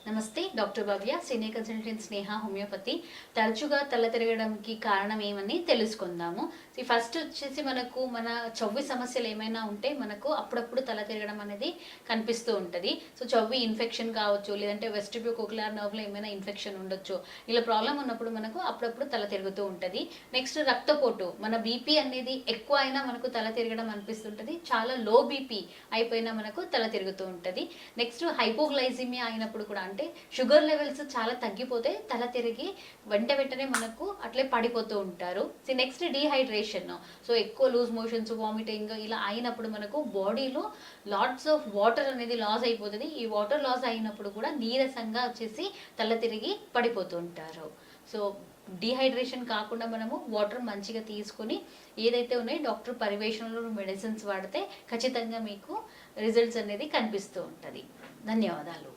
నమస్తే, డాక్టర్ భవ్య, senior consultant స్నేహ homeopathy. తరచుగా తల తిరగడానికి కారణం ఏమని తెలుసుకుందాము. ఫస్ట్ వచ్చేసి మనకు మన చెవి సమస్యలు ఏమైనా ఉంటే మనకు అప్పుడప్పుడు తల తిరగడం అనేది కనిపిస్తూ ఉంటుంది. సో చెవి ఇన్ఫెక్షన్ కావచ్చు, లేదంటే వెస్టిబ్యూ కోక్లియర్ నర్వ్లో ఏమైనా ఇన్ఫెక్షన్ ఉండొచ్చు. ఇలా ప్రాబ్లం ఉన్నప్పుడు మనకు అప్పుడప్పుడు తల తిరుగుతూ ఉంటుంది. నెక్స్ట్ రక్తపోటు, మన బీపీ అనేది ఎక్కువ అయినా మనకు తల తిరగడం అనిపిస్తుంటుంది. చాలా లో బీపీ అయిపోయినా మనకు తల తిరుగుతూ ఉంటుంది. నెక్స్ట్ హైపోగ్లైసిమియా అయినప్పుడు కూడా, అంటే షుగర్ లెవెల్స్ చాలా తగ్గిపోతే తల తిరిగి వెంటనే మనకు అట్లే పడిపోతూ ఉంటారు. సో నెక్స్ట్ డీహైడ్రేషన్, సో ఎక్కువ లూజ్ మోషన్స్, వామిటింగ్ ఇలా అయినప్పుడు మనకు బాడీలో లాట్స్ ఆఫ్ వాటర్ అనేది లాస్ అయిపోతుంది. ఈ వాటర్ లాస్ అయినప్పుడు కూడా నీరసంగా వచ్చేసి తల తిరిగి పడిపోతూ ఉంటారు. సో డీహైడ్రేషన్ కాకుండా మనము వాటర్ మంచిగా తీసుకుని ఏదైతే ఉన్నాయో డాక్టర్ పర్యవేక్షణలో మెడిసిన్స్ వాడితే ఖచ్చితంగా మీకు రిజల్ట్స్ అనేది కనిపిస్తూ ఉంటుంది. ధన్యవాదాలు.